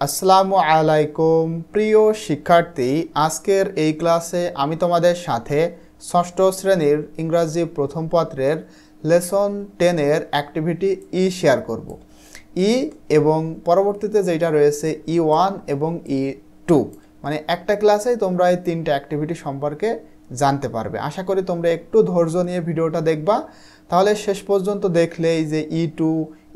আসসালামু আলাইকুম প্রিয় শিক্ষার্থী, আজকের এই ক্লাসে আমি তোমাদের সাথে ষষ্ঠ শ্রেণীর ইংরাজি প্রথম পত্রের লেসন 10 এর অ্যাক্টিভিটি শেয়ার করব। এবং পরবর্তীতে যেটা রয়েছে E1 এবং E2, মানে একটা ক্লাসেই তোমরা এই তিনটা অ্যাক্টিভিটি সম্পর্কে জানতে পারবে। আশা করি তোমরা একটু ধৈর্য নিয়ে ভিডিওটা দেখবা, তাহলে শেষ পর্যন্ত দেখলে এই যে E2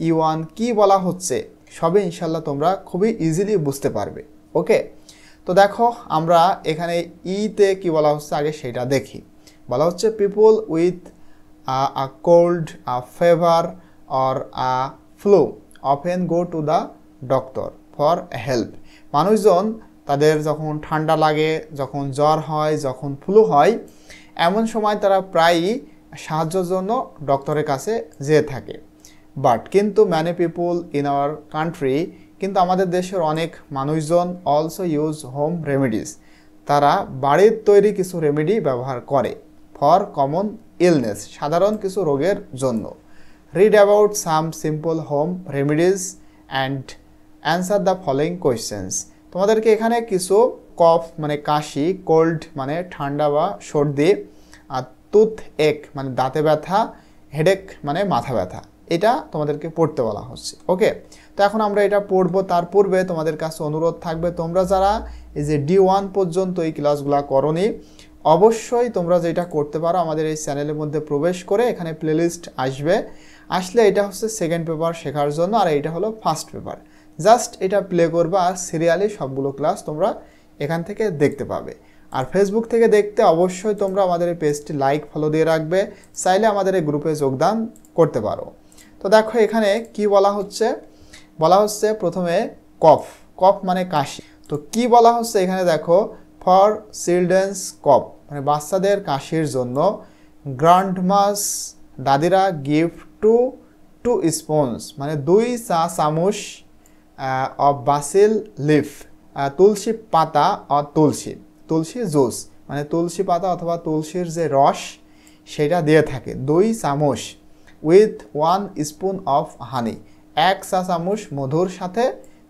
E1 কি বলা হচ্ছে সবই ইনশাল্লাহ তোমরা খুবই ইজিলি বুঝতে পারবে। ওকে, তো দেখো আমরা এখানে তে কি বলা হচ্ছে আগে সেটা দেখি। বলা হচ্ছে people with a cold, a fever or a flu often go to the doctor for help. মানুষজন তাদের যখন ঠান্ডা লাগে, যখন জ্বর হয়, যখন ফ্লু হয়, এমন সময় তারা প্রায়ই সাহায্যের জন্য ডক্টরের কাছে যেয়ে থাকে। বাট কিন্তু many people in our country, কিন্তু আমাদের দেশের অনেক মানুষজন অলসো ইউজ হোম রেমেডিস, তারা বাড়ির তৈরি কিছু রেমেডি ব্যবহার করে ফর কমন ইলনেস, সাধারণ কিছু রোগের জন্য। Read about some simple home remedies and answer the following questions. তোমাদেরকে এখানে কিছু কফ মানে কাশি, কোল্ড মানে ঠান্ডা বা সর্দি, আর টুথ এক মানে দাঁতে ব্যথা, হেডেক মানে মাথা ব্যথা, এটা তোমাদেরকে পড়তে বলা হচ্ছে। ওকে, তো এখন আমরা এটা পড়বো। তার পূর্বে তোমাদের কাছে অনুরোধ থাকবে, তোমরা যারা এই যে D1 পর্যন্ত এই ক্লাসগুলো করনি, অবশ্যই তোমরা যেটা করতে পারো, আমাদের এই চ্যানেলের মধ্যে প্রবেশ করে এখানে প্লেলিস্ট আসলে এটা হচ্ছে সেকেন্ড পেপার শেখার জন্য, আর এটা হলো ফার্স্ট পেপার। জাস্ট এটা প্লে করবা আর সিরিয়ালি সবগুলো ক্লাস তোমরা এখান থেকে দেখতে পাবে। আর ফেসবুক থেকে দেখতে অবশ্যই তোমরা আমাদের এই পেজটি লাইক ফলো দিয়ে রাখবে, চাইলে আমাদের এই গ্রুপে যোগদান করতে পারো। তো দেখো এখানে কি বলা হচ্ছে প্রথমে কফ মানে কাশি। তো কি বলা হচ্ছে এখানে দেখো, ফর চিলড্রেন্স কফ মানে বাচ্চাদের কাশির জন্য, গ্র্যান্ডমাস দাদিরা গিফট টু স্পুনস মানে 2 চা চামচ অফ বাসিল লিফ, তুলসী পাতা আর তুলসী জুস মানে তুলসী পাতা অথবা তুলসীর যে রস সেটা দিয়ে থাকে 2 চামচ, উইথ 1 স্পুন অফ হানি, 1 চা চামচ মধুর সাথে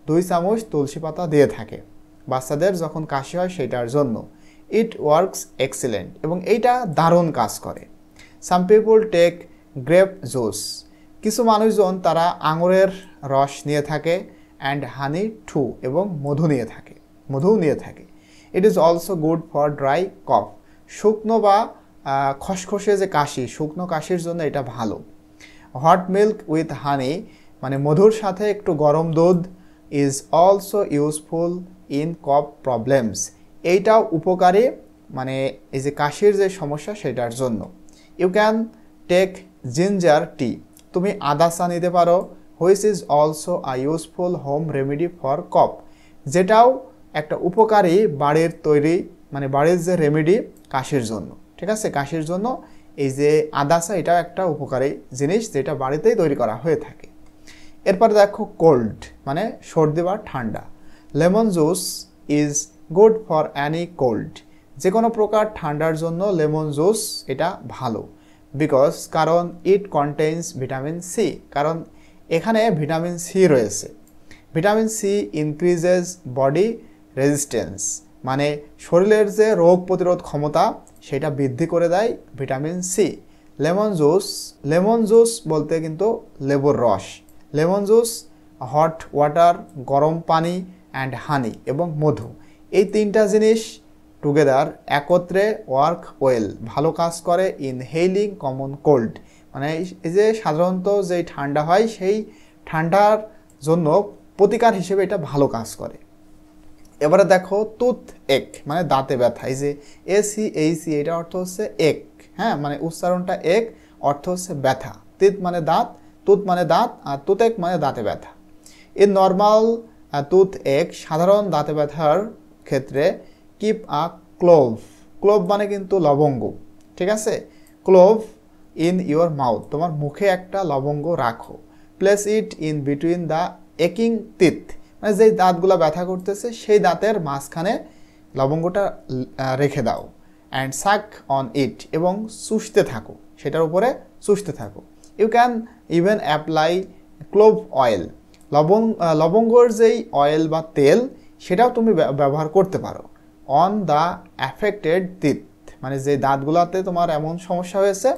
2 চামচ তুলসী পাতা দিয়ে থাকে বাচ্চাদের যখন কাশি হয় সেটার জন্য। ইট ওয়ার্কস এক্সিলেন্ট, এবং এইটা দারুণ কাজ করে। Some people take grape juice, কিছু মানুষজন তারা আঙুরের রস নিয়ে থাকে, অ্যান্ড হানি টু এবং মধু নিয়ে থাকে। It is also good for dry কফ, শুকনো বা খসখসে যে কাশি, শুকনো কাশির জন্য এটা ভালো। হট মিল্ক উইথ হানি মানে মধুর সাথে একটু গরম দুধ, is also useful in cough problems, এইটাও উপকারী মানে এই যে কাশির যে সমস্যা সেটার জন্য। You can take ginger tea, তুমি আদা চা নিতে পারো, which is also a useful home remedy for cough, যেটাও একটা উপকারী বাড়ির তৈরি মানে বাড়ির যে রেমেডি কাশির জন্য। ঠিক আছে, কাশির জন্য এই যে আদা চা এটাও একটা উপকারী জিনিস যেটা বাড়িতেই তৈরি করা হয়ে থাকে। এরপর দেখো কোল্ড মানে সর্দি বা ঠান্ডা, lemon juice is good for Annie cold, যে কোনো প্রকার ঠান্ডার জন্য লেমন জুস এটা ভালো। বিকজ কারণ ইট কন্টেইনস ভিটামিন সি, কারণ এখানে ভিটামিন সি রয়েছে। Vitamin C increases body resistance মানে শরীরের যে রোগ প্রতিরোধ ক্ষমতা সেটা বৃদ্ধি করে দেয় ভিটামিন সি। লেমন জুস বলতে কিন্তু লেবুর রস, লেমন জুস, হট ওয়াটার গরম পানি, অ্যান্ড হানি এবং মধু, এই তিনটা জিনিস টুগেদার একত্রে ওয়ার্ক ওয়েল ভালো কাজ করে ইন হেইলিং কমন কোল্ড, মানে এই যে সাধারণত যেই ঠান্ডা হয় সেই ঠান্ডার জন্য প্রতিকার হিসেবে এটা ভালো কাজ করে। এবারে দেখো টুথ এক মানে দাঁতে ব্যথা, এই যে ACHE এটা অর্থ হচ্ছে এক, হ্যাঁ মানে উচ্চারণটা এক, অর্থ হচ্ছে ব্যথা। তিত মানে দাঁত, টুথ মানে দাঁত, আর টুথ এক মানে দাঁতে ব্যথা। ইন নর্মাল টুথ এক সাধারণ দাঁতে ব্যথার ক্ষেত্রে কিপ আ ক্লোভ মানে কিন্তু লবঙ্গ। ঠিক আছে, ক্লোভ ইন ইউর মাউথ, তোমার মুখে একটা লবঙ্গ রাখো। Place it in between the একিং টিথ মানে যেই দাঁতগুলো ব্যথা করতেছে সেই দাঁতের মাঝখানে লবঙ্গটা রেখে দাও। অ্যান্ড সাক অন ইট এবং চুষতে থাকো, সেটার উপরে চুষতে থাকো। You can even apply clove oil, লবঙ্গর যেই অয়েল বা তেল সেটাও তুমি ব্যবহার করতে পারো অন দ্য অ্যাফেক্টেড টিথ, মানে যে দাঁতগুলোতে তোমার এমন সমস্যা হয়েছে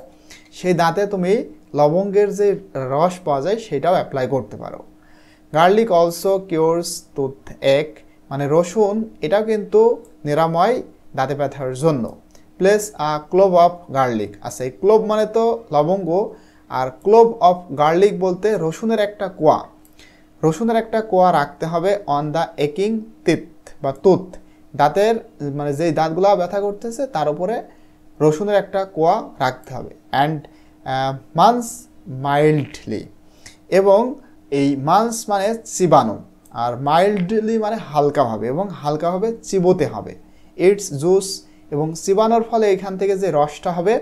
সেই দাঁতে তুমি লবঙ্গের যে রস পাওয়া যায় সেটাও অ্যাপ্লাই করতে পারো। গার্লিক অলসো কিওরস টুথ এক, মানে রসুন এটাও কিন্তু নিরাময় দাঁতে ব্যথার জন্য। Place a clove of garlic, আচ্ছা এই ক্লোভ মানে তো লবঙ্গ, আর ক্লোভ অফ গার্লিক বলতে রসুনের একটা কোয়া, রসুনের একটা কোয়া রাখতে হবে অন দ্য একিং টিথ বা টুথ, দাঁতের মানে যেই দাঁতগুলো ব্যথা করতেছে তার উপরে রসুনের একটা কোয়া রাখতে হবে। অ্যান্ড মান্স মাইল্ডলি, এবং এই মান্স মানে চিবানো, আর মাইল্ডলি মানে হালকাভাবে, এবং হালকাভাবে চিবোতে হবে। ইটস জুস, এবং চিবানোর ফলে এখান থেকে যে রসটা হবে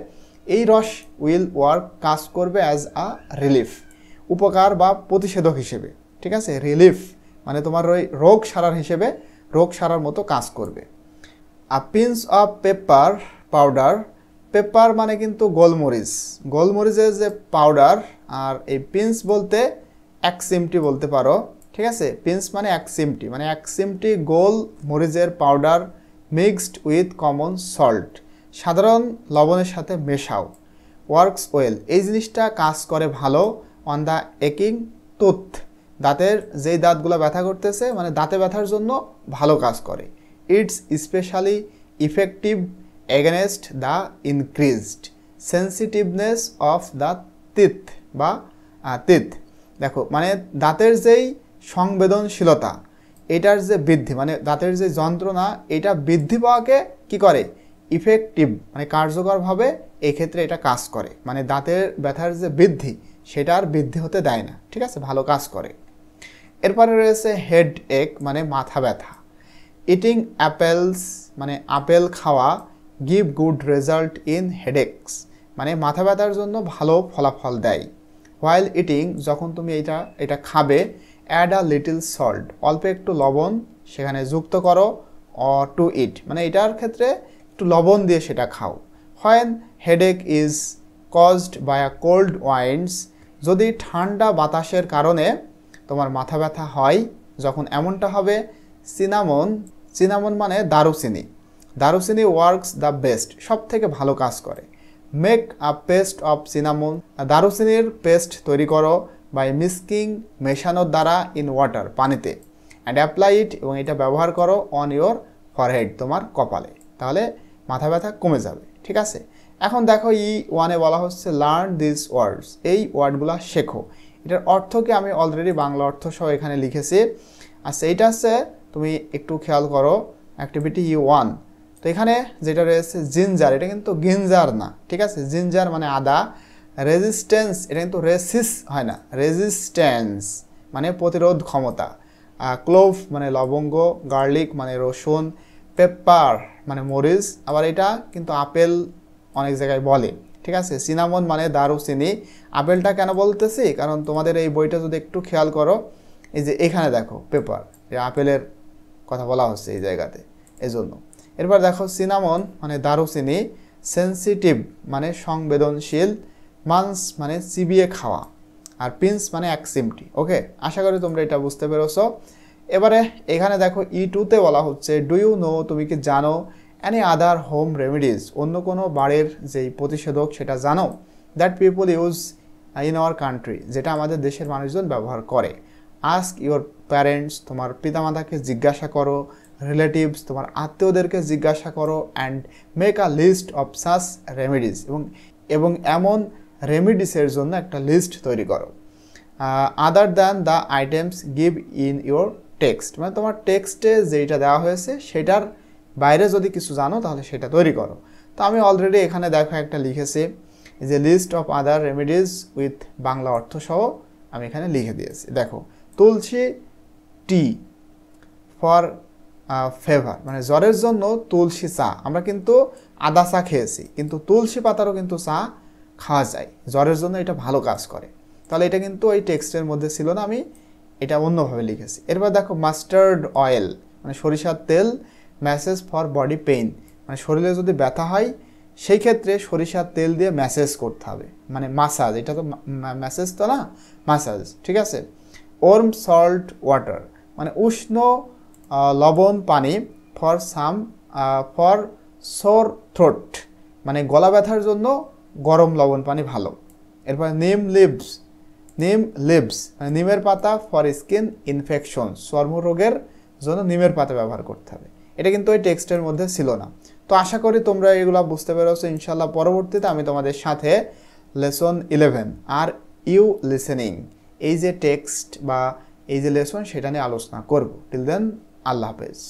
এই রস উইল ওয়ার্ক, কাজ করবে অ্যাজ আ রিলিফ, উপকার বা প্রতিষেধক হিসেবে, ঠিক আছে। রিলিফ মানে তোমার ওই রোগ সারার হিসেবে, রোগ সারার মতো কাজ করবে। আ pinch of paper powder, paper মানে কিন্তু গোলমরিচ, গোলমরিচের যে পাউডার, আর এই পিঞ্চ বলতে এক চিমটি বলতে পারো, ঠিক আছে। পিঞ্চ মানে এক চিমটি, মানে এক চিমটি গোল মরিচের powder mixed with common salt, সাধারণ লবণের সাথে মেশাও। ওয়ার্কস ওয়েল, এই জিনিসটা কাজ করে ভালো অন দ্য একিং টুথ, দাঁতের যেই দাঁতগুলো ব্যথা করতেছে মানে দাঁতে ব্যথার জন্য ভালো কাজ করে। It's specially effective against the increased sensitiveness of the teeth বা টিথ। দেখো মানে দাঁতের যেই সংবেদনশীলতা এটার যে বৃদ্ধি, মানে দাঁতের যে যন্ত্রণা এটা বৃদ্ধি পাওয়াকে কি করে, ইফেক্টিভ মানে কার্যকরভাবে এক্ষেত্রে এটা কাজ করে, মানে দাঁতের ব্যথার যে বৃদ্ধি সেটা আর বৃদ্ধি হতে দেয় না, ঠিক আছে, ভালো কাজ করে। এরপরে রয়েছে হেড এক, মানে মাথা ব্যথা। ইটিং অ্যাপেলস, মানে আপেল খাওয়া গিভ গুড রেজাল্ট ইন হেডেকস, মানে মাথা ব্যথার জন্য ভালো ফলাফল দেয়। হোয়াইল ইটিং, যখন তুমি এটা খাবে, অ্যাড আ লিটল সল্ট, অল্প একটু লবণ সেখানে যুক্ত করো, অর টু ইট, মানে এটার ক্ষেত্রে একটু লবণ দিয়ে সেটা খাও। When headache is caused by a cold winds, যদি ঠান্ডা বাতাসের কারণে তোমার মাথা ব্যথা হয়, যখন এমনটা হবে, সিনামন, সিনামন মানে দারুচিনি, দারুচিনি ওয়ার্কস দ্য বেস্ট, সব থেকে ভালো কাজ করে। Make a paste of cinnamon, দারুচিনির পেস্ট তৈরি করো, বাই মিক্সিং, মেশানোর দ্বারা, ইন ওয়াটার, পানিতে। অ্যান্ড অ্যাপ্লাই ইট, এবং এটা ব্যবহার করো অন ইয়োর ফরহেড, তোমার কপালে, তাহলে মাথা ব্যথা কমে যাবে, ঠিক আছে। এখন দেখো E1-এ বলা হচ্ছে লার্ন দিস ওয়ার্ডস, এই ওয়ার্ডগুলো শেখো। এটার অর্থকে আমি অলরেডি বাংলা অর্থ সহ এখানে লিখেছি। আচ্ছা এইটা হচ্ছে তুমি একটু খেয়াল করো অ্যাক্টিভিটি E1, তো এখানে যেটা রয়েছে জিঞ্জার, এটা কিন্তু গিঞ্জার না, ঠিক আছে। জিঞ্জার মানে আদা। রেজিস্ট্যান্স, এটা কিন্তু রেসিস হয় না, রেজিস্ট্যান্স মানে প্রতিরোধ ক্ষমতা। ক্লোভ মানে লবঙ্গ, গার্লিক মানে রসুন, পেপার মানে মরিচ, আবার এটা কিন্তু আপেল অনেক জায়গায় বলে, ঠিক আছে। সিনামন মানে দারুচিনি। আপেলটা কেন বলতেছি, কারণ তোমাদের এই বইটা যদি একটু খেয়াল করো, এই যে এখানে দেখো পেপার, আপেলের কথা বলা হচ্ছে এই জায়গাতে, এই জন্য। এরপর দেখো সিনামন মানে দারুচিনি, সেন্সিটিভ মানে সংবেদনশীল, মান্স মানে চিবিয়ে খাওয়া, আর পিঞ্চ মানে এক চিমটি। ওকে, আশা করি তোমরা এটা বুঝতে পেরেছো। এবারে এখানে দেখো E2-তে বলা হচ্ছে ডু ইউ নো, তুমি কি জানো, অ্যানি আদার হোম রেমেডিজ, অন্য কোনো বাড়ির যেই প্রতিষেধক সেটা জানো, that people use in our country, যেটা আমাদের দেশের মানুষজন ব্যবহার করে। আস্ক ইউর প্যারেন্টস, তোমার পিতামাতাকে জিজ্ঞাসা করো, রিলেটিভস তোমার আত্মীয়দেরকে জিজ্ঞাসা করো, and make a list of such remedies, এবং এমন রেমেডিসের জন্য একটা লিস্ট তৈরি করো। Other than the items give in your text, মানে তোমার টেক্সটে যেটা দেওয়া হয়েছে সেটার বাইরে যদি কিছু জানো তাহলে সেটা তৈরি করো। তো আমি অলরেডি এখানে দেখো একটা লিখেছি যে list of other remedies with Bangla অর্থ সহ আমি এখানে লিখে দিয়েছি। দেখো তুলসী টি ফর ফেভার, মানে জ্বরের জন্য তুলসী চা, আমরা কিন্তু আদা চা খেয়েছি, কিন্তু তুলসী পাতারও কিন্তু চা খাওয়া যায়, জ্বরের জন্য এটা ভালো কাজ করে। তাহলে এটা কিন্তু ওই টেক্সটের মধ্যে ছিল না, আমি এটা অন্যভাবে লিখেছি। এরপর দেখো মাস্টার্ড অয়েল মানে সরিষার তেল, ম্যাসেজ ফর বডি পেইন, মানে শরীরে যদি ব্যথা হয় সেই ক্ষেত্রে সরিষার তেল দিয়ে ম্যাসেজ করতে হবে, মানে মাসাজ, এটা তো ম্যাসেজ তো না, মাসাজ, ঠিক আছে। ওয়ার্ম সল্ট ওয়াটার মানে উষ্ণ লবণ পানি, ফর সোর থ্রোট মানে গলা ব্যথার জন্য গরম লবণ পানি ভালো। এরপর নিম লিভস মানে নিমের পাতা ফর স্কিন ইনফেকশন, চর্মরোগের জন্য নিমের পাতা ব্যবহার করতে হবে। এটা কিন্তু ওই টেক্সটের মধ্যে ছিল না। তো আশা করি তোমরা এগুলো বুঝতে পেরেছো ইনশাল্লাহ। পরবর্তীতে আমি তোমাদের সাথে লেসন 11 আর ইউ লিসেনিং এই যে টেক্সট বা এই যে লেসন সেটা নিয়ে আলোচনা করব। টিল দেন আল্লাহ হাফেজ।